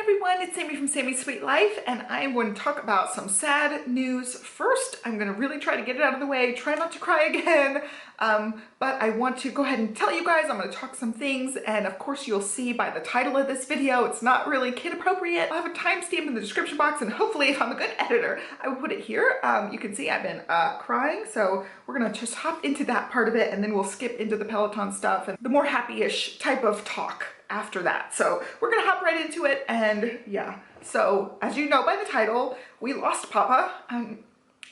everyone, it's Sami from Sami's Sweet Life, and I am going to talk about some sad news first. I'm going to really try to get it out of the way, try not to cry again, but I want to go ahead and tell you guys I'm going to talk some things, and of course you'll see by the title of this video, it's not really kid appropriate. I'll have a timestamp in the description box, and hopefully if I'm a good editor, I will put it here. You can see I've been crying, so we're going to just hop into that part of it, and then we'll skip into the Peloton stuff and the more happy-ish type of talk after that. So we're gonna hop right into it, and yeah. So as you know by the title, we lost Papa. I'm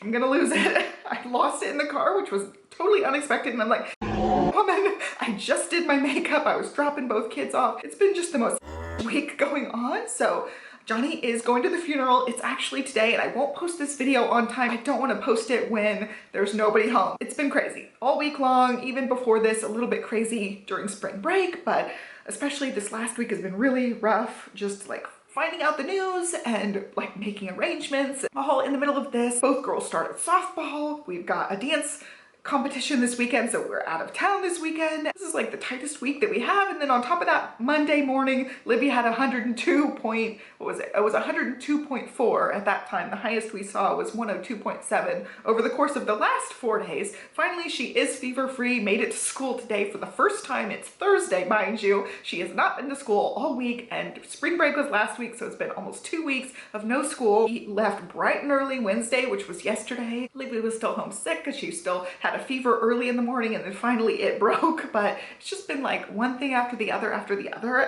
gonna lose it. I lost it in the car, which was totally unexpected, and I'm like, woman, I just did my makeup. I was dropping both kids off. It's been just the most week going on. So Johnny is going to the funeral. It's actually today, and I won't post this video on time. I don't want to post it when there's nobody home. It's been crazy all week long, even before this, a little bit crazy during spring break, but especially this last week has been really rough, just like finding out the news and like making arrangements. All in the middle of this, both girls started softball. We've got a dance competition this weekend, so we're out of town this weekend. This is like the tightest week that we have, and then on top of that, Monday morning, Olivia had 102.4 at that time. The highest we saw was 102.7 over the course of the last 4 days. Finally, she is fever-free, made it to school today for the first time. It's Thursday, mind you. She has not been to school all week, and spring break was last week, so it's been almost 2 weeks of no school. She left bright and early Wednesday, which was yesterday. Olivia was still homesick because she still had a fever early in the morning, and then finally it broke. But it's just been like one thing after the other,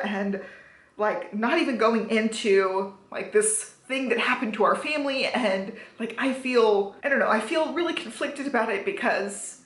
and like not even going into like this thing that happened to our family. And like I feel really conflicted about it because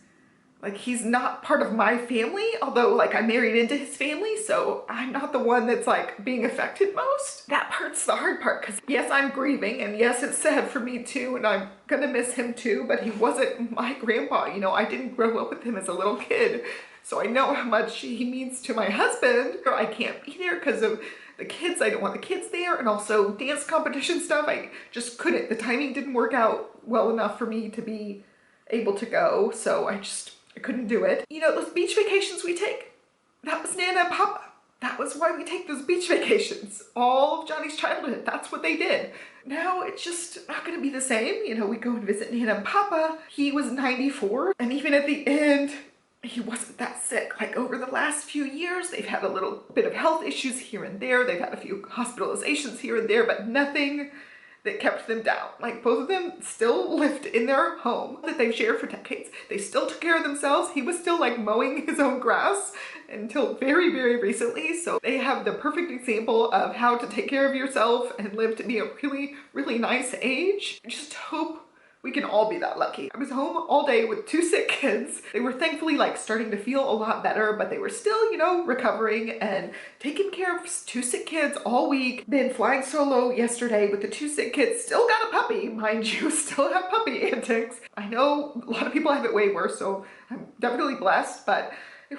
like he's not part of my family, although like I married into his family, so I'm not the one that's like being affected most. That part's the hard part, because yes, I'm grieving, and yes, it's sad for me too, and I'm gonna miss him too, but he wasn't my grandpa. You know, I didn't grow up with him as a little kid, so I know how much he means to my husband. I can't be there because of the kids. I don't want the kids there, and also dance competition stuff. I just couldn't. The timing didn't work out well enough for me to be able to go, so I couldn't do it. You know, those beach vacations we take, that was Nana and Papa. That was why we take those beach vacations. All of Johnny's childhood, that's what they did. Now it's just not gonna be the same. You know, we go and visit Nana and Papa. He was 94, and even at the end, he wasn't that sick. Like over the last few years, they've had a little bit of health issues here and there. They've had a few hospitalizations here and there, but nothing that kept them down. Like both of them still lived in their home that they've shared for decades. They still took care of themselves. He was still like mowing his own grass until very, very recently. So they have the perfect example of how to take care of yourself and live to be a really, really nice age. I just hope we can all be that lucky. I was home all day with 2 sick kids. They were thankfully like starting to feel a lot better, but they were still, you know, recovering and taking care of 2 sick kids all week. Been flying solo yesterday with the 2 sick kids. Still got a puppy, mind you, still have puppy antics. I know a lot of people have it way worse, so I'm definitely blessed, but it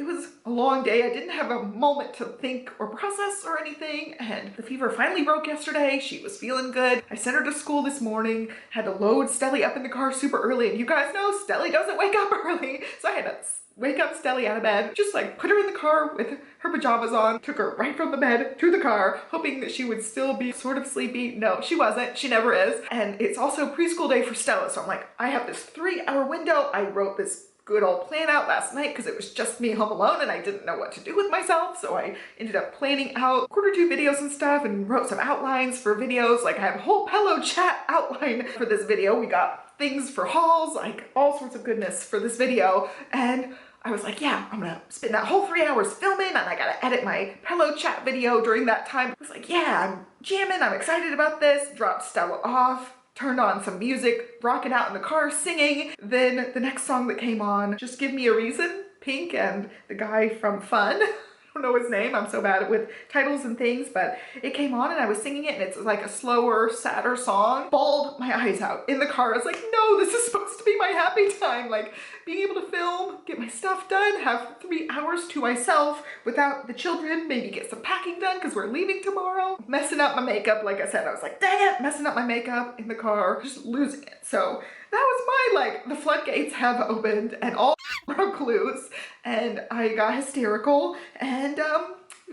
was a long day. I didn't have a moment to think or process or anything, and the fever finally broke yesterday. She was feeling good. I sent her to school this morning, had to load Stella up in the car super early, and you guys know Stella doesn't wake up early, so I had to wake up Stella out of bed, just like put her in the car with her pajamas on, took her right from the bed to the car, hoping that she would still be sort of sleepy. No, she wasn't. She never is. And it's also preschool day for Stella, so I'm like, I have this 3-hour window. I wrote this good old plan out last night because it was just me home alone and I didn't know what to do with myself, so I ended up planning out 1/4 videos and stuff and wrote some outlines for videos. Like I have a whole PELOCHAT outline for this video. We got things for hauls, like all sorts of goodness for this video, and I was like, yeah, I'm gonna spend that whole 3 hours filming, and I gotta edit my PELOCHAT video during that time. I was like, yeah, I'm jamming, I'm excited about this. Dropped Stella off, turned on some music, rocking out in the car, singing. Then the next song that came on, Just Give Me a Reason, Pink and the guy from Fun. I don't know his name, I'm so bad with titles and things, but it came on and I was singing it, and it's like a slower, sadder song. Bawled my eyes out in the car. I was like, no, this is supposed to be my happy time. Like being able to film, get my stuff done, have 3 hours to myself without the children, maybe get some packing done because we're leaving tomorrow. Messing up my makeup, like I said, I was like, dang it, messing up my makeup in the car, just losing it. So that was my, like, the floodgates have opened and all broke loose, and I got hysterical, and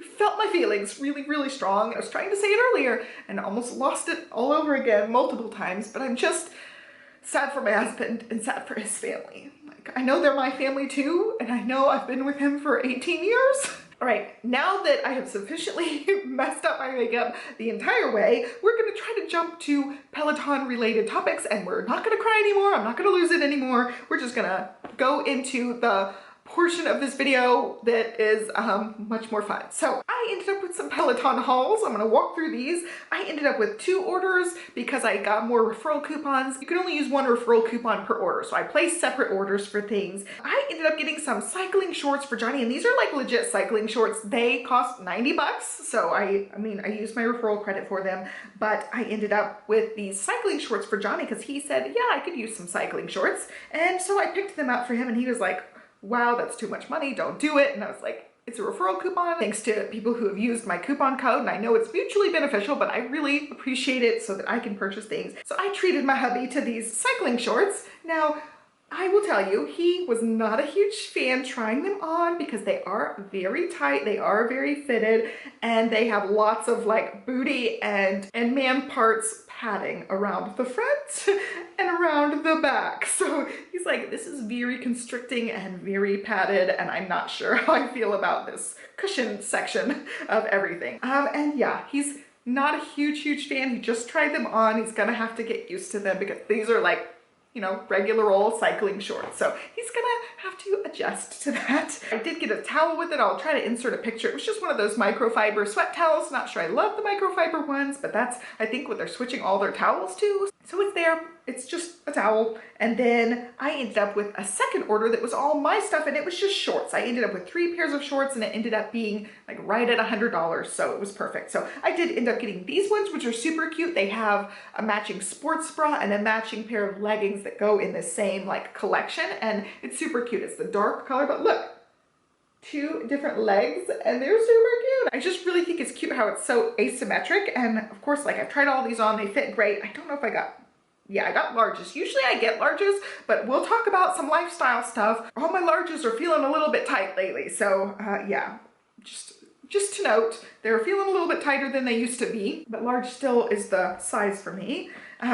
felt my feelings really, really strong. I was trying to say it earlier and almost lost it all over again multiple times, but I'm just sad for my husband and sad for his family. Like, I know they're my family too, and I know I've been with him for 18 years. All right, now that I have sufficiently messed up my makeup the entire way, we're gonna try to jump to Peloton related topics, and we're not gonna cry anymore. I'm not gonna lose it anymore. We're just gonna go into the portion of this video that is much more fun. So I ended up with some Peloton hauls. I'm gonna walk through these. I ended up with 2 orders because I got more referral coupons. You can only use 1 referral coupon per order, so I placed separate orders for things. I ended up getting some cycling shorts for Johnny, and these are like legit cycling shorts. They cost 90 bucks, so I mean, I used my referral credit for them, but I ended up with these cycling shorts for Johnny because he said, yeah, I could use some cycling shorts. And so I picked them up for him, and he was like, wow, that's too much money, don't do it. And I was like, it's a referral coupon. Thanks to people who have used my coupon code, and I know it's mutually beneficial, but I really appreciate it so that I can purchase things. So I treated my hubby to these cycling shorts. Now, I will tell you, he was not a huge fan trying them on because they are very tight, they are very fitted, and they have lots of like booty and man parts padding around the front and around the back. So he's like, this is very constricting and very padded, and I'm not sure how I feel about this cushion section of everything. And yeah, he's not a huge fan. He just tried them on. He's gonna have to get used to them because these are like, you know, regular old cycling shorts. So he's gonna have to adjust to that. I did get a towel with it. I'll try to insert a picture. It was just one of those microfiber sweat towels. Not sure I love the microfiber ones, but that's, I think, what they're switching all their towels to. So it's there. It's just a towel. And then I ended up with a second order that was all my stuff, and it was just shorts. I ended up with 3 pairs of shorts, and it ended up being like right at $100, so it was perfect. So I did end up getting these ones, which are super cute. They have a matching sports bra and a matching pair of leggings that go in the same like collection, and it's super cute. It's the dark color, but look, 2 different legs, and they're super cute. I just really think it's cute how it's so asymmetric, and of course, like, I've tried all these on, they fit great. I don't know if I got, yeah, I got larges. Usually I get larges, but we'll talk about some lifestyle stuff. All my larges are feeling a little bit tight lately, so yeah, just to note, they're feeling a little bit tighter than they used to be, but large still is the size for me.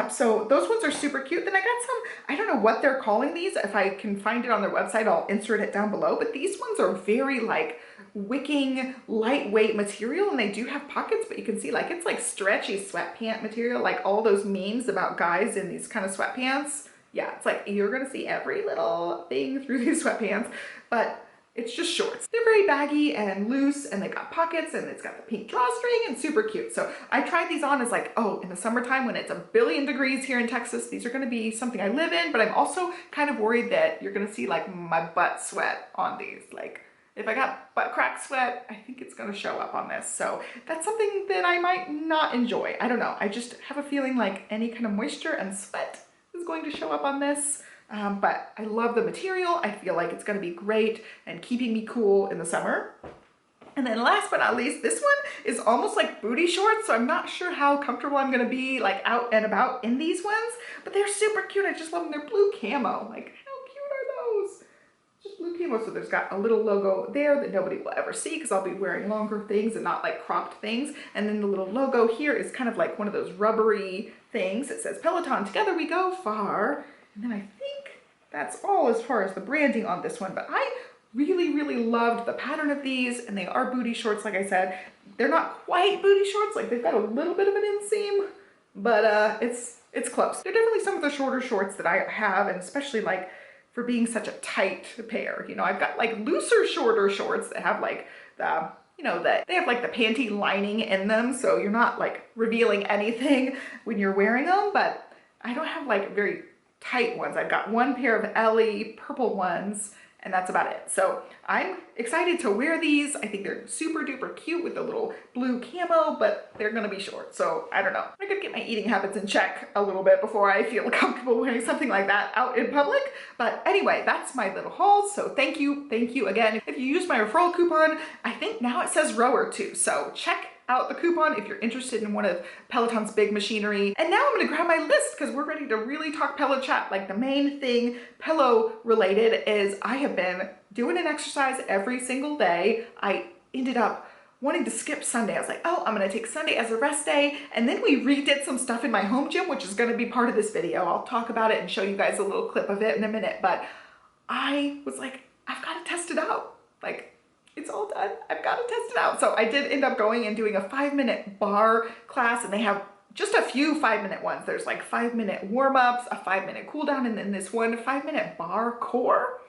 So those ones are super cute. Then I got some, I don't know what they're calling these. If I can find it on their website, I'll insert it down below. But these ones are very like wicking, lightweight material, and they do have pockets, but you can see like it's like stretchy sweatpant material, like all those memes about guys in these kind of sweatpants. Yeah, it's like you're gonna see every little thing through these sweatpants, but it's just shorts. They're very baggy and loose, and they've got pockets, and it's got the pink drawstring, and super cute. So I tried these on as like, oh, in the summertime when it's a billion degrees here in Texas, these are gonna be something I live in, but I'm also kind of worried that you're gonna see like my butt sweat on these. Like, if I got butt crack sweat, I think it's gonna show up on this. So that's something that I might not enjoy. I don't know. I just have a feeling like any kind of moisture and sweat is going to show up on this. But I love the material. I feel like it's gonna be great and keeping me cool in the summer. And then last but not least, this one is almost like booty shorts, so I'm not sure how comfortable I'm gonna be like out and about in these ones, but they're super cute. I just love them. They're blue camo. Like, how cute are those? Just blue camo, so there's got a little logo there that nobody will ever see because I'll be wearing longer things and not like cropped things. And then the little logo here is kind of like one of those rubbery things. It says Peloton, together we go far. And then I think that's all as far as the branding on this one, but I really loved the pattern of these, and they are booty shorts, like I said. They're not quite booty shorts, like they've got a little bit of an inseam, but it's close. They're definitely some of the shorter shorts that I have, and especially like for being such a tight pair. You know, I've got like looser, shorter shorts that have like the, you know, that they have like the panty lining in them, so you're not like revealing anything when you're wearing them, but I don't have like very tight ones. I've got 1 pair of Ellie purple ones, and that's about it. So I'm excited to wear these. I think they're super duper cute with the little blue camo, but they're gonna be short. So I don't know. I could get my eating habits in check a little bit before I feel comfortable wearing something like that out in public. But anyway, that's my little haul. So thank you again. If you use my referral coupon, I think now it says rower too. So check out the coupon if you're interested in one of Peloton's big machinery. And now I'm gonna grab my list because we're ready to really talk PELOCHAT. Like, the main thing Pelo related is I have been doing an exercise every single day. I ended up wanting to skip Sunday. I was like, oh, I'm gonna take Sunday as a rest day. And then we redid some stuff in my home gym, which is gonna be part of this video. I'll talk about it and show you guys a little clip of it in a minute. But I was like, I've gotta test it out. Like, it's all done. I've gotta test it out. So I did end up going and doing a 5-minute bar class, and they have just a few 5-minute ones. There's like 5-minute warm-ups, a 5-minute cool down, and then this one 5-minute bar core.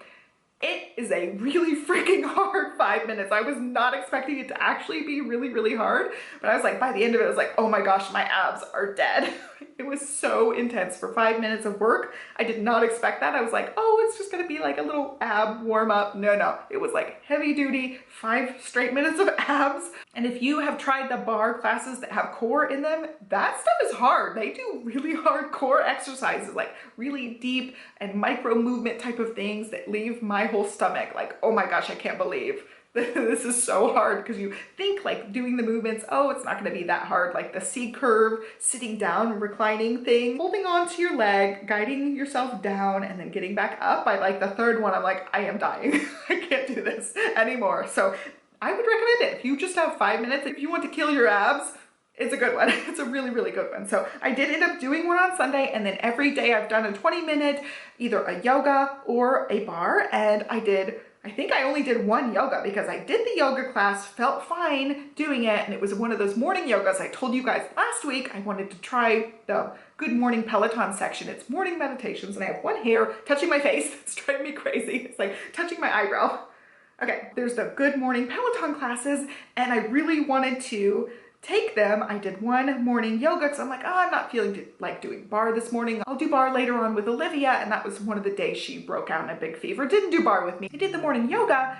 It is a really freaking hard 5 minutes. I was not expecting it to actually be really, really hard, but I was like, by the end of it, I was like, oh my gosh, my abs are dead. It was so intense for 5 minutes of work. I did not expect that. I was like, oh, it's just gonna be like a little ab warm up. No, it was like heavy duty, 5 straight minutes of abs. And if you have tried the bar classes that have core in them, that stuff is hard. They do really hard core exercises, like really deep and micro movement type of things that leave my whole stomach like, oh my gosh, I can't believe this is so hard, because you think like doing the movements, oh, it's not going to be that hard, like the C curve, sitting down, reclining thing, holding on to your leg, guiding yourself down, and then getting back up. By like the third one, I'm like, I am dying. I can't do this anymore. So I would recommend it. If you just have 5 minutes, if you want to kill your abs, it's a good one. It's a really, really good one. So I did end up doing one on Sunday, and then every day I've done a 20-minute, either a yoga or a bar. And I think I only did one yoga, because I did the yoga class, felt fine doing it, and it was one of those morning yogas. I told you guys last week I wanted to try the Good Morning Peloton section. It's morning meditations, and I have one hair touching my face. It's driving me crazy. It's like touching my eyebrow. Okay, there's the Good Morning Peloton classes, and I really wanted to take them. I did one morning yoga because I'm like, oh, I'm not feeling like doing bar this morning. I'll do bar later on with Olivia, and that was one of the days she broke out in a big fever. Didn't do bar with me. I did the morning yoga,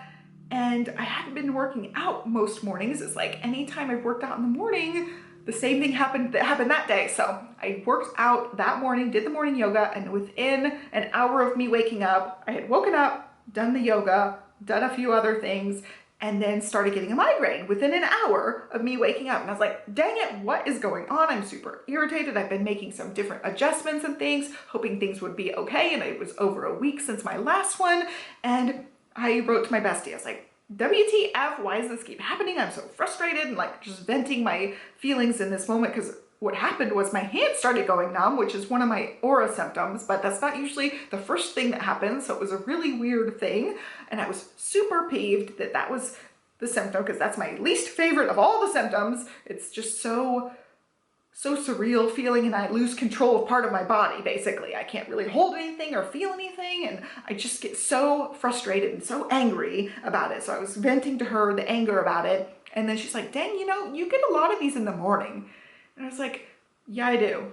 and I hadn't been working out most mornings. It's like anytime I worked out in the morning, the same thing happened that day. So I worked out that morning, did the morning yoga, and within an hour of me waking up, I had woken up, done the yoga, done a few other things, and then started getting a migraine within an hour of me waking up. And I was like, dang it, what is going on? I'm super irritated. I've been making some different adjustments and things, hoping things would be okay. And it was over a week since my last one. And I wrote to my bestie. I was like, WTF, why does this keep happening? I'm so frustrated, and like just venting my feelings in this moment, because what happened was my hands started going numb, which is one of my aura symptoms, but that's not usually the first thing that happens. So it was a really weird thing. And I was super peeved that that was the symptom, because that's my least favorite of all the symptoms. It's just so surreal feeling, and I lose control of part of my body, basically. I can't really hold anything or feel anything, and I just get so frustrated and so angry about it. So I was venting to her the anger about it, and then she's like, dang, you get a lot of these in the morning. And I was like, yeah, I do.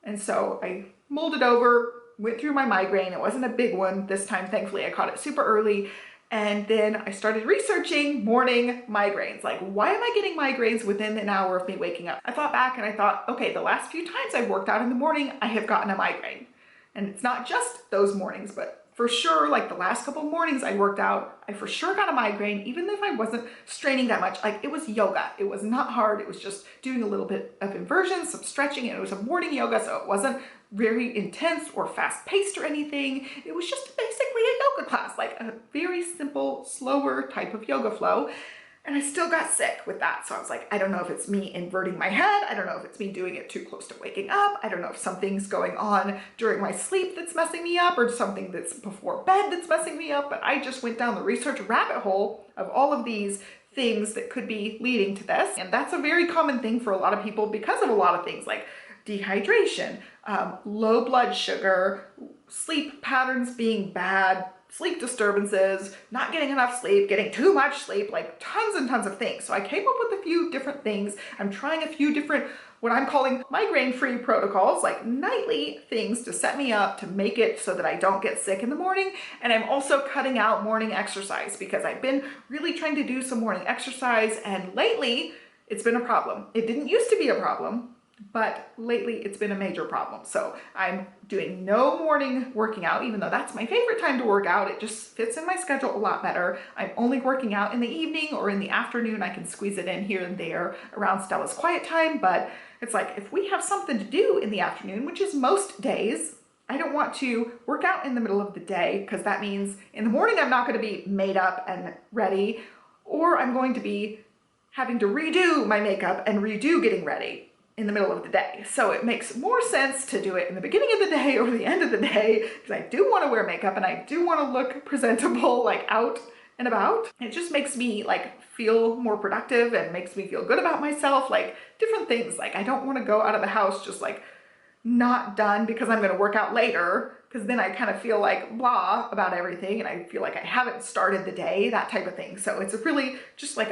And so I mulled it over, went through my migraine. It wasn't a big one this time, thankfully. I caught it super early. And then I started researching morning migraines. Like, why am I getting migraines within an hour of me waking up? I thought back and I thought, okay, the last few times I've worked out in the morning, I have gotten a migraine. And it's not just those mornings, but for sure, like the last couple of mornings I worked out, I for sure got a migraine, even if I wasn't straining that much. Like, it was yoga. It was not hard. It was just doing a little bit of inversions, some stretching, and it was a morning yoga, so it wasn't very intense or fast-paced or anything. It was just basically a yoga class, like a very simple, slower type of yoga flow. And I still got sick with that. So I was like, I don't know if it's me inverting my head. I don't know if it's me doing it too close to waking up. I don't know if something's going on during my sleep that's messing me up, or something that's before bed that's messing me up. But I just went down the research rabbit hole of all of these things that could be leading to this. And that's a very common thing for a lot of people because of a lot of things like dehydration, low blood sugar, sleep patterns being bad, sleep disturbances, not getting enough sleep, getting too much sleep, like tons and tons of things. So I came up with a few different things. I'm trying a few different, what I'm calling migraine-free protocols, like nightly things to set me up to make it so that I don't get sick in the morning. And I'm also cutting out morning exercise, because I've been really trying to do some morning exercise, and lately it's been a problem. It didn't used to be a problem, but lately it's been a major problem. So I'm doing no morning working out, even though that's my favorite time to work out. It just fits in my schedule a lot better. I'm only working out in the evening or in the afternoon. I can squeeze it in here and there around Stella's quiet time, but it's like, if we have something to do in the afternoon, which is most days, I don't want to work out in the middle of the day, because that means in the morning I'm not going to be made up and ready, or I'm going to be having to redo my makeup and redo getting ready in the middle of the day. So it makes more sense to do it in the beginning of the day or the end of the day, because I do want to wear makeup and I do want to look presentable, like out and about. It just makes me like feel more productive and makes me feel good about myself, like different things. Like I don't want to go out of the house just like not done because I'm going to work out later, because then I kind of feel like blah about everything and I feel like I haven't started the day, that type of thing. So it's really just like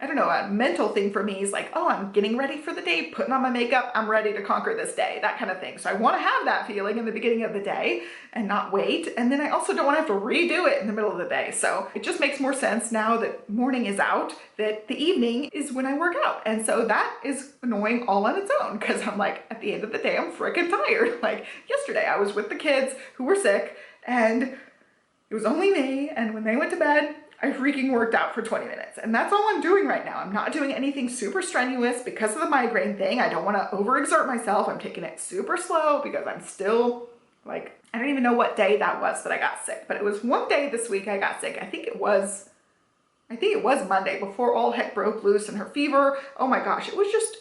I don't know, a mental thing for me is like, oh, I'm getting ready for the day, putting on my makeup, I'm ready to conquer this day, that kind of thing. So I want to have that feeling in the beginning of the day and not wait. And then I also don't want to have to redo it in the middle of the day. So it just makes more sense now that morning is out, that the evening is when I work out. And so that is annoying all on its own, because I'm like, at the end of the day, I'm freaking tired. Like yesterday I was with the kids who were sick and it was only me. And when they went to bed, I freaking worked out for 20 minutes, and that's all I'm doing right now. I'm not doing anything super strenuous because of the migraine thing. I don't want to overexert myself. I'm taking it super slow because I'm still like, I don't even know what day that was that I got sick, but it was one day this week I got sick. I think it was Monday before all heck broke loose and her fever. Oh my gosh, it was just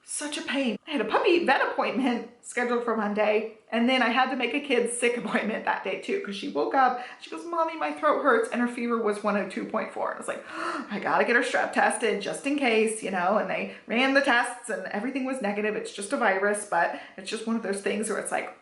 such a pain. I had a puppy vet appointment scheduled for Monday, and then I had to make a kid's sick appointment that day too, because she woke up, she goes, Mommy, my throat hurts, and her fever was 102.4. And I was like, oh, I gotta get her strep tested just in case, you know, and they ran the tests and everything was negative. It's just a virus, but it's just one of those things where it's like,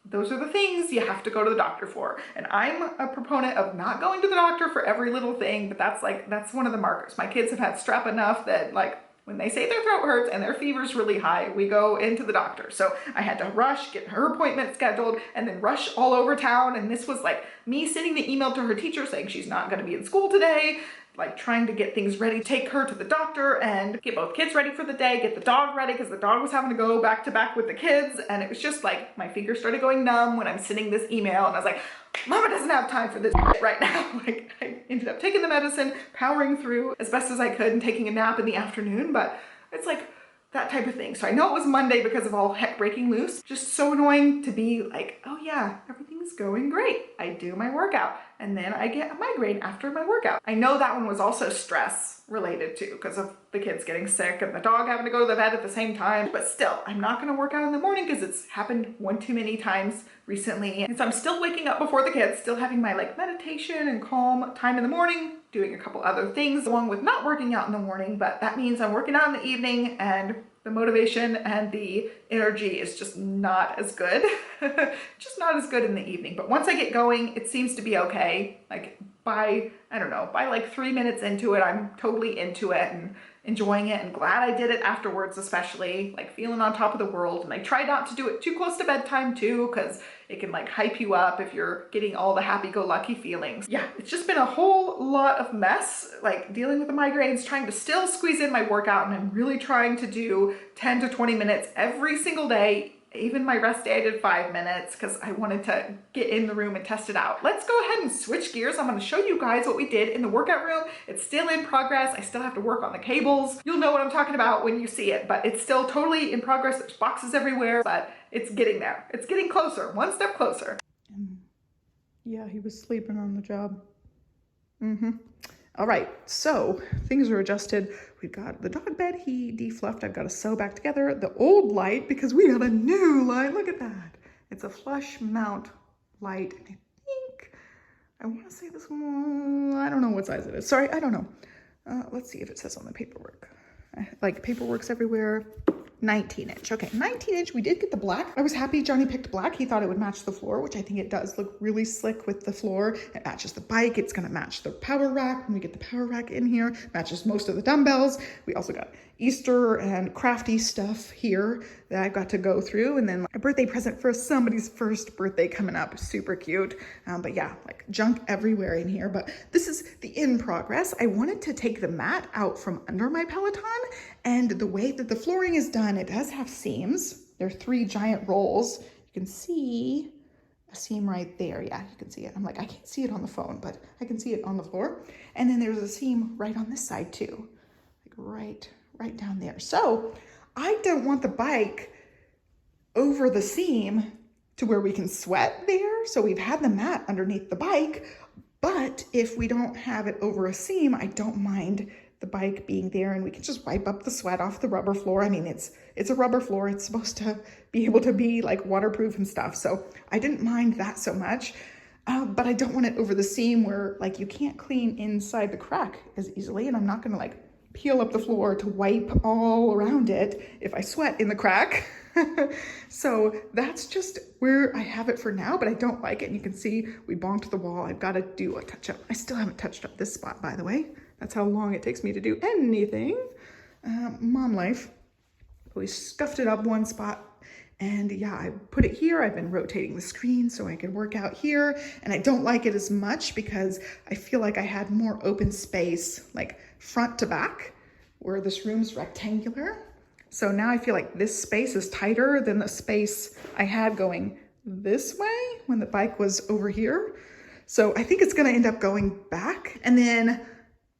those are the things you have to go to the doctor for. And I'm a proponent of not going to the doctor for every little thing, but that's one of the markers. My kids have had strep enough that like, when they say their throat hurts and their fever's really high, we go into the doctor. So I had to rush, get her appointment scheduled, and then rush all over town. And this was like me sending the email to her teacher saying she's not going to be in school today, like trying to get things ready, take her to the doctor and get both kids ready for the day, get the dog ready because the dog was having to go back to back with the kids. And it was just like my fingers started going numb when I'm sending this email, and I was like, Mama doesn't have time for this right now. Like I ended up taking the medicine, powering through as best as I could and taking a nap in the afternoon, but it's like that type of thing. So I know it was Monday because of all heck breaking loose. Just so annoying to be like, oh yeah, everything's going great. I do my workout and then I get a migraine after my workout. I know that one was also stress related too, because of the kids getting sick and the dog having to go to the vet at the same time. But still, I'm not gonna work out in the morning because it's happened one too many times recently. And so I'm still waking up before the kids, still having my like meditation and calm time in the morning, doing a couple other things along with not working out in the morning, but that means I'm working out in the evening and the motivation and the energy is just not as good. Just not as good in the evening. But once I get going, it seems to be okay. Like by, I don't know, by like 3 minutes into it, I'm totally into it and enjoying it and glad I did it afterwards, especially like feeling on top of the world. And I try not to do it too close to bedtime too, because it can like hype you up if you're getting all the happy-go-lucky feelings. Yeah, it's just been a whole lot of mess, like dealing with the migraines, trying to still squeeze in my workout, and I'm really trying to do 10 to 20 minutes every single day. Even my rest day I did 5 minutes because I wanted to get in the room and test it out. Let's go ahead and switch gears. I'm going to show you guys what we did in the workout room. It's still in progress. I still have to work on the cables. You'll know what I'm talking about when you see it, but it's still totally in progress. There's boxes everywhere, but it's getting there. It's getting closer, one step closer. Yeah, he was sleeping on the job. All right, so things are adjusted. We've got the dog bed, he defluffed. I've got to sew back together the old light because we got a new light. Look at that. It's a flush mount light. And I think, I want to say this one, I don't know what size it is. Sorry, I don't know. Let's see if it says on the paperwork. Like paperwork's everywhere. 19-inch. Okay, 19-inch. We did get the black. I was happy Johnny picked black. He thought it would match the floor, which I think it does look really slick with the floor. It matches the bike. It's going to match the power rack. When we get the power rack in here, matches most of the dumbbells. We also got Easter and crafty stuff here that I've got to go through. And then a birthday present for somebody's first birthday coming up. Super cute. But yeah, like junk everywhere in here. But this is the in progress. I wanted to take the mat out from under my Peloton, and the way that the flooring is done, it does have seams. There are 3 giant rolls. You can see a seam right there. Yeah, you can see it. I'm like, I can't see it on the phone, but I can see it on the floor. And then there's a seam right on this side too, like right down there. So I don't want the bike over the seam to where we can sweat there. So we've had the mat underneath the bike, but if we don't have it over a seam, I don't mind the bike being there, and we can just wipe up the sweat off the rubber floor. I mean, it's a rubber floor. It's supposed to be able to be like waterproof and stuff. So I didn't mind that so much, but I don't want it over the seam where like you can't clean inside the crack as easily. And I'm not gonna like peel up the floor to wipe all around it if I sweat in the crack. So that's just where I have it for now, but I don't like it. And you can see we bonked the wall. I've got to do a touch up. I still haven't touched up this spot, by the way. That's how long it takes me to do anything. Mom life. We scuffed it up one spot, and yeah, I put it here. I've been rotating the screen so I can work out here, and I don't like it as much because I feel like I had more open space, like front to back, where this room's rectangular. So now I feel like this space is tighter than the space I had going this way when the bike was over here. So I think it's gonna end up going back. And then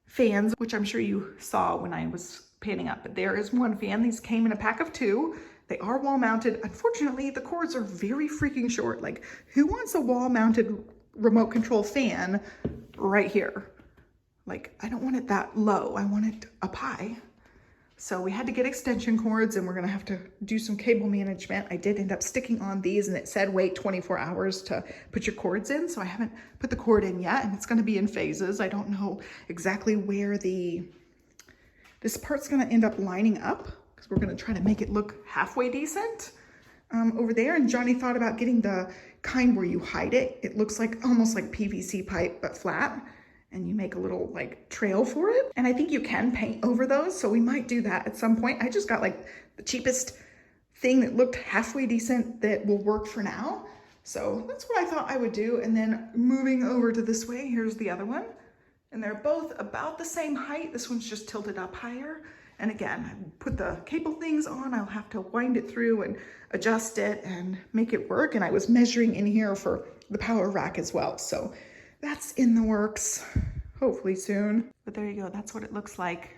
fans, which I'm sure you saw when I was panning up, but there is one fan. These came in a pack of 2. They are wall mounted. Unfortunately, the cords are very freaking short. Like, who wants a wall mounted remote control fan right here? Like, I don't want it that low. I want it up high. So we had to get extension cords, and we're gonna have to do some cable management. I did end up sticking on these, and it said wait 24 hours to put your cords in. So I haven't put the cord in yet, and it's gonna be in phases. I don't know exactly where this part's gonna end up lining up, because we're gonna try to make it look halfway decent over there. And Johnny thought about getting the kind where you hide it. It looks like almost like PVC pipe, but flat. And you make a little like trail for it. And I think you can paint over those. So we might do that at some point. I just got like the cheapest thing that looked halfway decent that will work for now. So that's what I thought I would do. And then moving over to this way, here's the other one. And they're both about the same height. This one's just tilted up higher. And again, I put the cable things on. I'll have to wind it through and adjust it and make it work. And I was measuring in here for the power rack as well. So that's in the works, hopefully soon. But there you go, that's what it looks like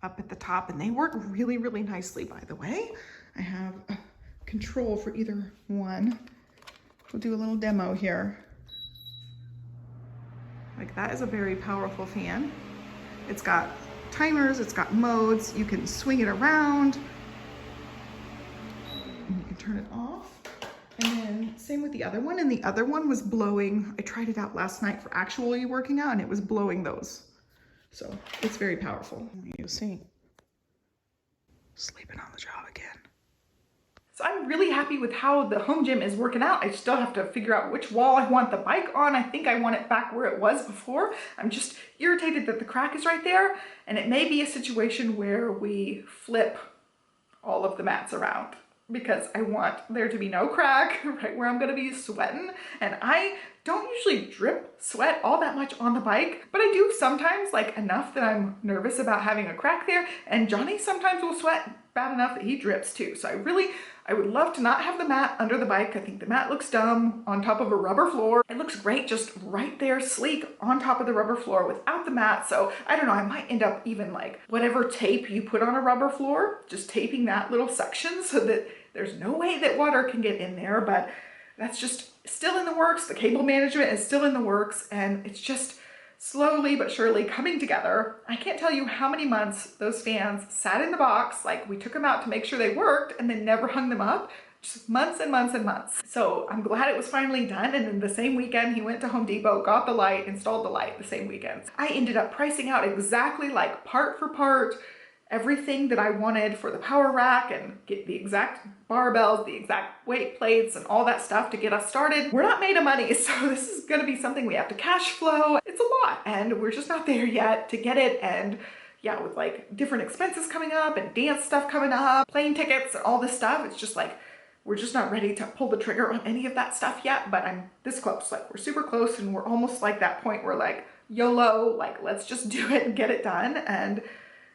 up at the top. And they work really, really nicely, by the way. I have a control for either one. We'll do a little demo here. Like, that is a very powerful fan. It's got timers, it's got modes. You can swing it around, and you can turn it off. And then same with the other one, and the other one was blowing. I tried it out last night for actually working out, and it was blowing those. So it's very powerful. You see, sleeping on the job again. So I'm really happy with how the home gym is working out. I still have to figure out which wall I want the bike on. I think I want it back where it was before. I'm just irritated that the crack is right there, and it may be a situation where we flip all of the mats around, because I want there to be no crack right where I'm gonna be sweating. And I don't usually drip sweat all that much on the bike, but I do sometimes, like enough that I'm nervous about having a crack there. And Johnny sometimes will sweat bad enough that he drips too. So I would love to not have the mat under the bike. I think the mat looks dumb on top of a rubber floor. It looks great just right there, sleek on top of the rubber floor without the mat. So I don't know, I might end up even like whatever tape you put on a rubber floor, just taping that little section so that there's no way that water can get in there. But that's just still in the works. The cable management is still in the works, and it's just slowly but surely coming together. I can't tell you how many months those fans sat in the box. Like, we took them out to make sure they worked and then never hung them up. Just months and months and months. So I'm glad it was finally done. And then the same weekend he went to Home Depot, got the light, installed the light the same weekend. I ended up pricing out exactly like part for part everything that I wanted for the power rack, and get the exact barbells, the exact weight plates, and all that stuff to get us started. We're not made of money, so this is gonna be something we have to cash flow. It's a lot, and we're just not there yet to get it. And yeah, with like different expenses coming up and dance stuff coming up, plane tickets and all this stuff, it's just like, we're just not ready to pull the trigger on any of that stuff yet. But I'm this close, like we're super close, and we're almost like that point where like YOLO, like let's just do it and get it done. And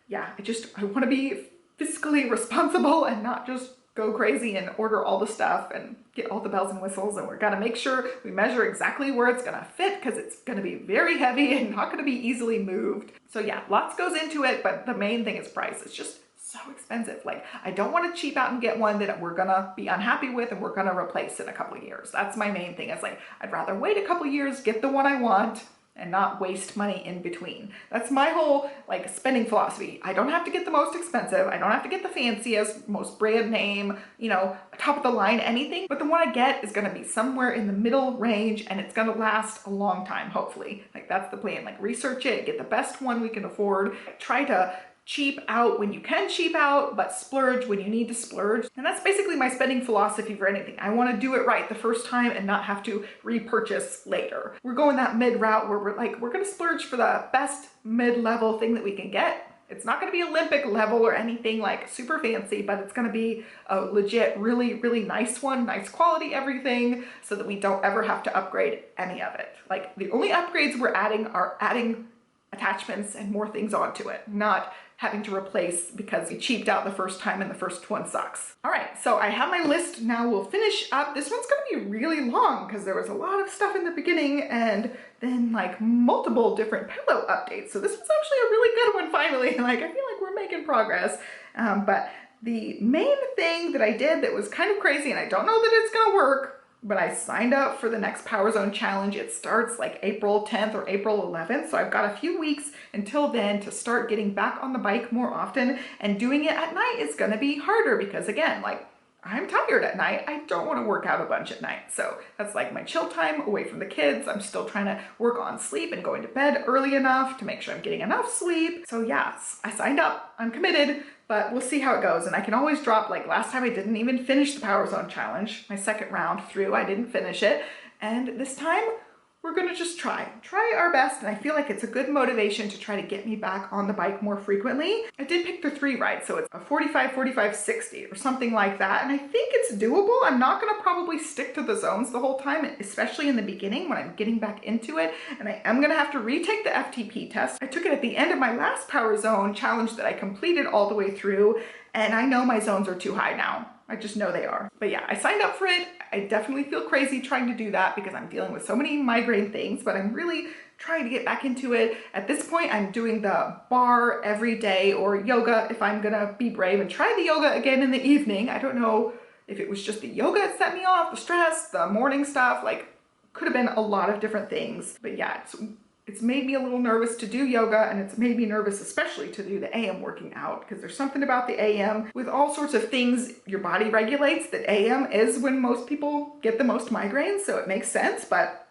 yeah, I want to be fiscally responsible and not just go crazy and order all the stuff and get all the bells and whistles. And we're gonna make sure we measure exactly where it's gonna fit, because it's gonna be very heavy and not gonna be easily moved. So yeah, lots goes into it, but the main thing is price. It's just so expensive. Like, I don't want to cheap out and get one that we're gonna be unhappy with and we're gonna replace in a couple of years. That's my main thing. It's like, I'd rather wait a couple of years, get the one I want, and not waste money in between. That's my whole like spending philosophy. I don't have to get the most expensive. I don't have to get the fanciest, most brand name, you know, top of the line, anything. But the one I get is gonna be somewhere in the middle range and it's gonna last a long time, hopefully. Like that's the plan. Like research it, get the best one we can afford, try to cheap out when you can cheap out, but splurge when you need to splurge. And that's basically my spending philosophy for anything. I want to do it right the first time and not have to repurchase later. We're going that mid route where we're going to splurge for the best mid-level thing that we can get. It's not going to be Olympic level or anything like super fancy, but it's going to be a legit, really, really nice one, nice quality everything, so that we don't ever have to upgrade any of it. Like the only upgrades we're adding are adding attachments and more things onto it, not having to replace because we cheaped out the first time and the first one sucks. All right, so I have my list now. We'll finish up. This one's gonna be really long because there was a lot of stuff in the beginning and then like multiple different pillow updates. So this was actually a really good one finally. Like I feel like we're making progress. But the main thing that I did that was kind of crazy, and I don't know that it's gonna work, but I signed up for the next Power Zone Challenge. It starts like April 10th or April 11th. So I've got a few weeks until then to start getting back on the bike more often, and doing it at night is gonna be harder because again, like I'm tired at night. I don't want to work out a bunch at night. So that's like my chill time away from the kids. I'm still trying to work on sleep and going to bed early enough to make sure I'm getting enough sleep. So yes, I signed up, I'm committed, but we'll see how it goes. And I can always drop, like last time I didn't even finish the Power Zone Challenge. My second round through, I didn't finish it. And this time we're gonna just try our best. And I feel like it's a good motivation to try to get me back on the bike more frequently. I did pick the 3 rides, so it's a 45, 45, 60 or something like that. And I think it's doable. I'm not gonna probably stick to the zones the whole time, especially in the beginning when I'm getting back into it. And I am gonna have to retake the FTP test. I took it at the end of my last Power Zone Challenge that I completed all the way through. And I know my zones are too high now. I just know they are. But yeah, I signed up for it. I definitely feel crazy trying to do that because I'm dealing with so many migraine things, but I'm really trying to get back into it. At this point, I'm doing the barre every day, or yoga if I'm gonna be brave and try the yoga again in the evening. I don't know if it was just the yoga that set me off, the stress, the morning stuff, like could have been a lot of different things. But yeah, it's made me a little nervous to do yoga, and it's made me nervous especially to do the AM working out, because there's something about the AM with all sorts of things your body regulates that AM is when most people get the most migraines, so it makes sense. But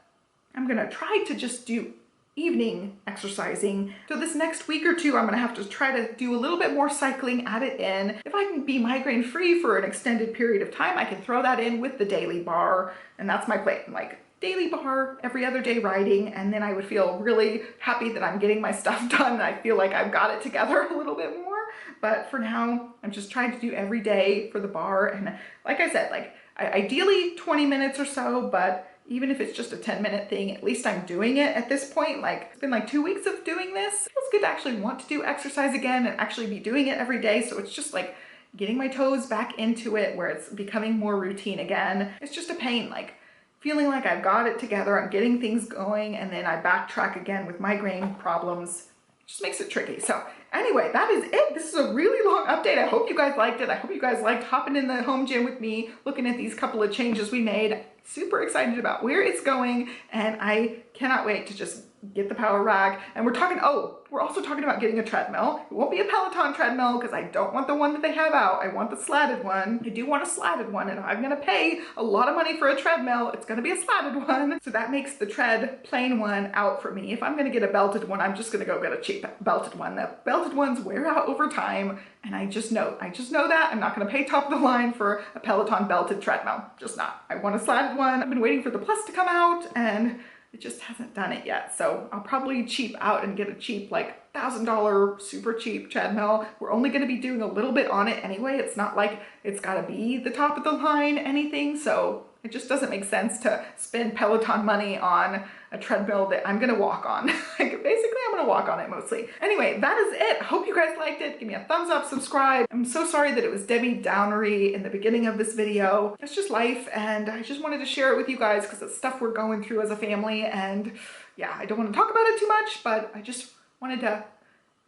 I'm gonna try to just do evening exercising. So this next week or two, I'm gonna have to try to do a little bit more cycling, add it in. If I can be migraine free for an extended period of time, I can throw that in with the daily barre, and that's my plan. Like daily barre, every other day riding, and then I would feel really happy that I'm getting my stuff done and I feel like I've got it together a little bit more. But for now, I'm just trying to do every day for the barre. And like I said, like ideally 20 minutes or so, but even if it's just a 10-minute thing, at least I'm doing it at this point. Like it's been like 2 weeks of doing this. It feels good to actually want to do exercise again and actually be doing it every day. So it's just like getting my toes back into it where it's becoming more routine again. It's just a pain, like feeling like I've got it together, I'm getting things going, and then I backtrack again with migraine problems. It just makes it tricky. So anyway, that is it. This is a really long update. I hope you guys liked it. I hope you guys liked hopping in the home gym with me, looking at these couple of changes we made. Super excited about where it's going, and I cannot wait to just get the power rack. And we're also talking about getting a treadmill. It won't be a Peloton treadmill because I don't want the one that they have out. I want the slatted one. I do want a slatted one, and if I'm gonna pay a lot of money for a treadmill, it's gonna be a slatted one. So that makes the tread plain one out for me. If I'm gonna get a belted one, I'm just gonna go get a cheap belted one. The belted ones wear out over time, and I just know that. I'm not gonna pay top of the line for a Peloton belted treadmill. Just not. I want a slatted one. I've been waiting for the Plus to come out, and it just hasn't done it yet. So I'll probably cheap out and get a cheap, like $1,000 super cheap treadmill. We're only gonna be doing a little bit on it anyway. It's not like it's gotta be the top of the line anything. So it just doesn't make sense to spend Peloton money on a treadmill that I'm gonna walk on. Like basically I'm gonna walk on it mostly. Anyway, that is it. Hope you guys liked it. Give me a thumbs up, subscribe. I'm so sorry that it was Debbie Downery in the beginning of this video. It's just life, and I just wanted to share it with you guys because it's stuff we're going through as a family. And yeah, I don't want to talk about it too much, but I just wanted to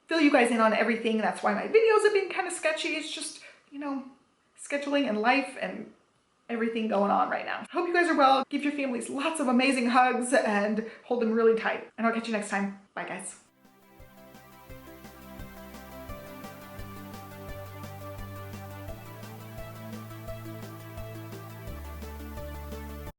fill you guys in on everything. That's why my videos have been kind of sketchy. It's just, you know, scheduling and life and everything going on right now. Hope you guys are well. Give your families lots of amazing hugs and hold them really tight. And I'll catch you next time. Bye guys.